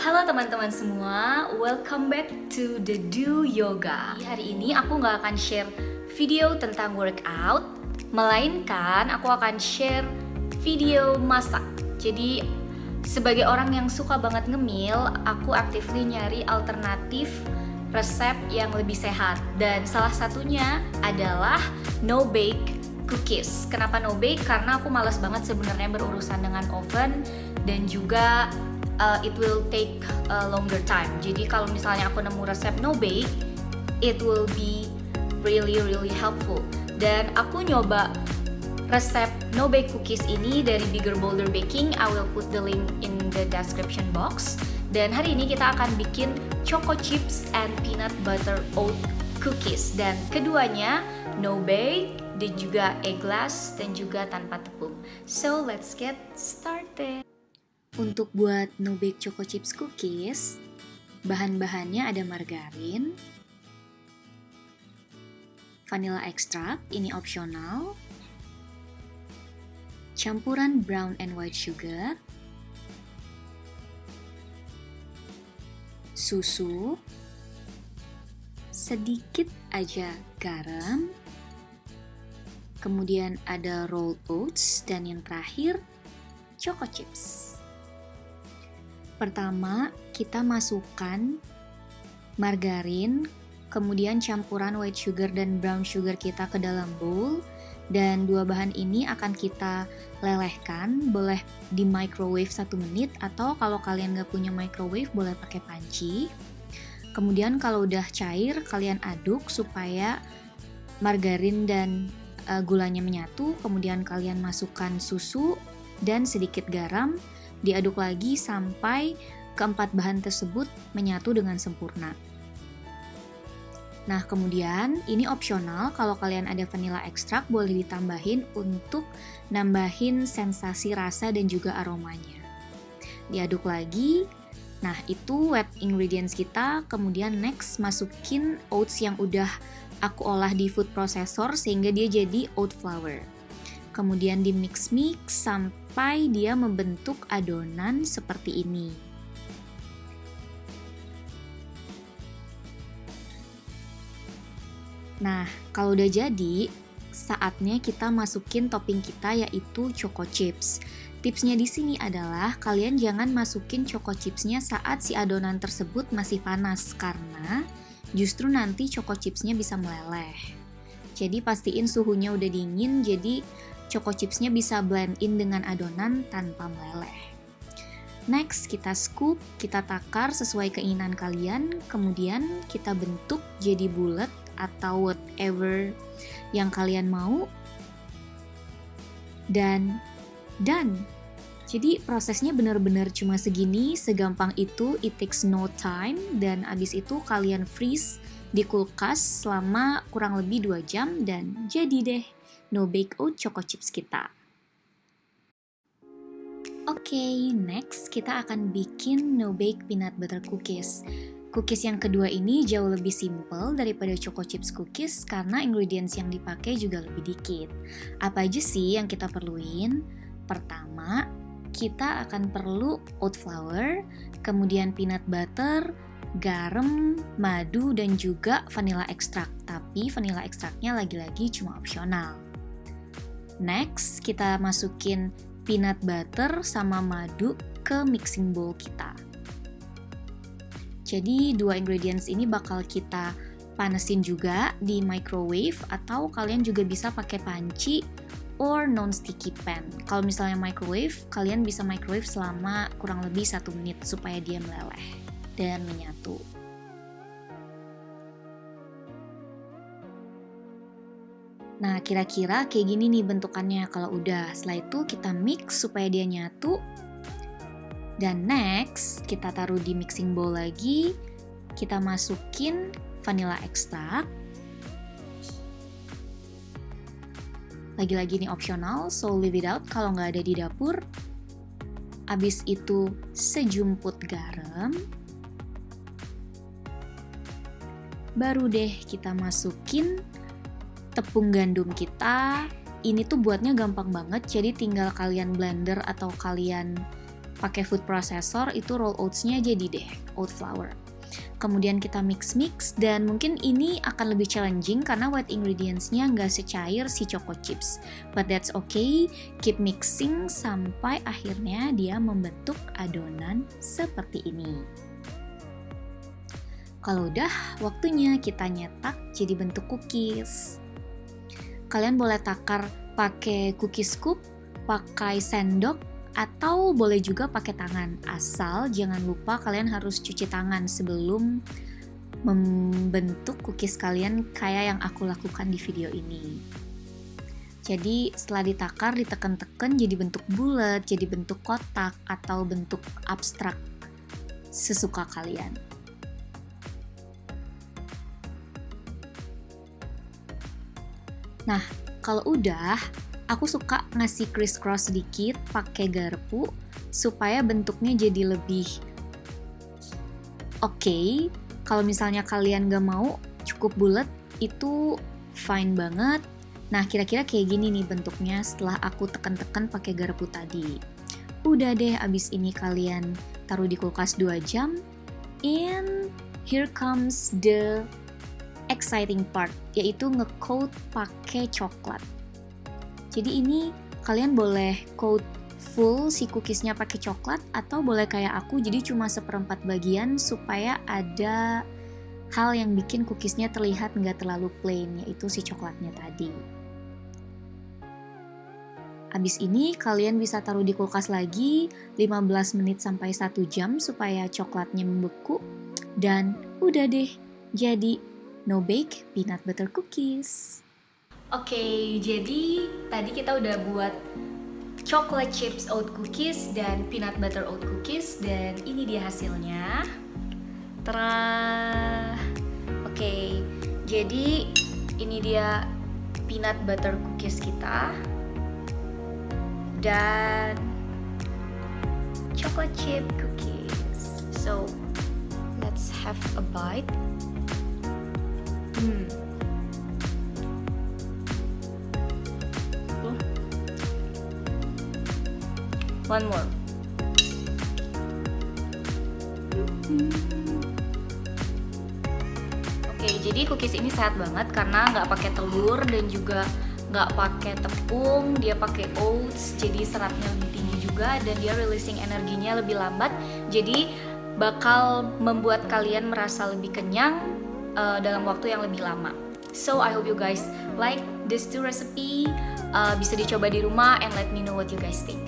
Halo teman-teman semua, welcome back to the Do Yoga. Hari ini aku nggak akan share video tentang workout, melainkan aku akan share video masak. Jadi sebagai orang yang suka banget ngemil, aku actively nyari alternatif resep yang lebih sehat. Dan salah satunya adalah no bake cookies. Kenapa no bake? Karena aku malas banget sebenarnya berurusan dengan oven dan juga it will take a longer time. Jadi kalau misalnya aku nemu resep no bake, it will be really helpful. Dan aku nyoba resep no bake cookies ini dari Bigger Bolder Baking. I will put the link in the description box. Dan hari ini kita akan bikin choco chips and peanut butter oat cookies. Dan keduanya no bake dan juga eggless dan juga tanpa tepung. So let's get started. Untuk buat no bake choco chips cookies, bahan-bahannya ada margarin, vanilla extract, ini opsional, campuran brown and white sugar, susu, sedikit aja garam, kemudian ada rolled oats, dan yang terakhir choco chips. Pertama, kita masukkan margarin, kemudian campuran white sugar dan brown sugar kita ke dalam bowl, dan dua bahan ini akan kita lelehkan, boleh di microwave 1 menit, atau kalau kalian gak punya microwave boleh pakai panci. Kemudian kalau udah cair, kalian aduk supaya margarin dan gulanya menyatu, kemudian kalian masukkan susu dan sedikit garam, diaduk lagi sampai keempat bahan tersebut menyatu dengan sempurna. Nah, kemudian ini opsional, kalau kalian ada vanilla extract boleh ditambahin untuk nambahin sensasi rasa dan juga aromanya. Diaduk lagi. Nah, itu wet ingredients kita. Kemudian next masukin oats yang udah aku olah di food processor sehingga dia jadi oat flour. Kemudian di mix-mix sampai dia membentuk adonan seperti ini. Nah, kalau udah jadi, saatnya kita masukin topping kita yaitu choco chips. Tipsnya di sini adalah kalian jangan masukin choco chipsnya saat si adonan tersebut masih panas karena justru nanti choco chipsnya bisa meleleh. Jadi pastiin suhunya udah dingin, jadi choco chipsnya bisa blend in dengan adonan tanpa meleleh. Next, kita scoop, kita takar sesuai keinginan kalian, kemudian kita bentuk jadi bulat atau whatever yang kalian mau. Dan done. Jadi prosesnya benar-benar cuma segini, segampang itu, it takes no time, dan abis itu kalian freeze di kulkas selama kurang lebih 2 jam dan jadi deh no bake oat choco chips kita. Oke, next kita akan bikin no bake peanut butter cookies. Cookies yang kedua ini jauh lebih simple daripada choco chips cookies karena ingredients yang dipakai juga lebih dikit. Apa aja sih yang kita perluin? Pertama, kita akan perlu oat flour, kemudian peanut butter, garam, madu, dan juga vanilla extract. Tapi vanilla extractnya lagi-lagi cuma opsional. Next, kita masukin peanut butter sama madu ke mixing bowl kita. Jadi dua ingredients ini bakal kita panesin juga di microwave atau kalian juga bisa pakai panci or non-sticky pan. Kalau misalnya microwave, kalian bisa microwave selama kurang lebih 1 menit supaya dia meleleh dan menyatu. Nah, kira-kira kayak gini nih bentukannya kalau udah. Setelah itu kita mix supaya dia nyatu. Dan next, kita taruh di mixing bowl lagi. Kita masukin vanilla extract. Lagi-lagi ini opsional, so leave it out kalau nggak ada di dapur. Abis itu sejumput garam. Baru deh kita masukin tepung gandum kita. Ini tuh buatnya gampang banget, jadi tinggal kalian blender atau kalian pakai food processor, itu roll oats-nya jadi deh oat flour. Kemudian kita mix dan mungkin ini akan lebih challenging karena wet ingredients-nya nggak secair si choco chips. But that's okay, keep mixing sampai akhirnya dia membentuk adonan seperti ini. Kalau udah, waktunya kita nyetak jadi bentuk cookies. Kalian boleh takar pakai cookie scoop, pakai sendok, atau boleh juga pakai tangan. Asal jangan lupa kalian harus cuci tangan sebelum membentuk cookies kalian kayak yang aku lakukan di video ini. Jadi setelah ditakar, diteken-teken jadi bentuk bulat, jadi bentuk kotak, atau bentuk abstrak sesuka kalian. Nah, kalau udah, aku suka ngasih criss-cross sedikit pakai garpu supaya bentuknya jadi lebih oke. Kalau misalnya kalian gak mau cukup bulat, itu fine banget. Nah, kira-kira kayak gini nih bentuknya setelah aku teken-teken pakai garpu tadi. Udah deh, abis ini kalian taruh di kulkas 2 jam. And here comes the exciting part, yaitu nge-coat pakai coklat. Jadi ini kalian boleh coat full si cookiesnya pakai coklat atau boleh kayak aku jadi cuma 1/4 bagian supaya ada hal yang bikin cookiesnya terlihat nggak terlalu plain, yaitu si coklatnya tadi. Abis ini kalian bisa taruh di kulkas lagi 15 menit sampai 1 jam supaya coklatnya membeku dan udah deh jadi no bake peanut butter cookies. Oke, jadi tadi kita udah buat chocolate chips oat cookies dan peanut butter oat cookies dan ini dia hasilnya. Tara. Oke, jadi ini dia peanut butter cookies kita dan chocolate chip cookies. So, let's have a bite. One more. Oke, jadi cookies ini sehat banget karena nggak pakai telur dan juga nggak pakai tepung. Dia pakai oats, jadi seratnya lebih tinggi juga dan dia releasing energinya lebih lambat. Jadi bakal membuat kalian merasa lebih kenyang dalam waktu yang lebih lama. So I hope you guys like this two recipe. Bisa dicoba di rumah and let me know what you guys think.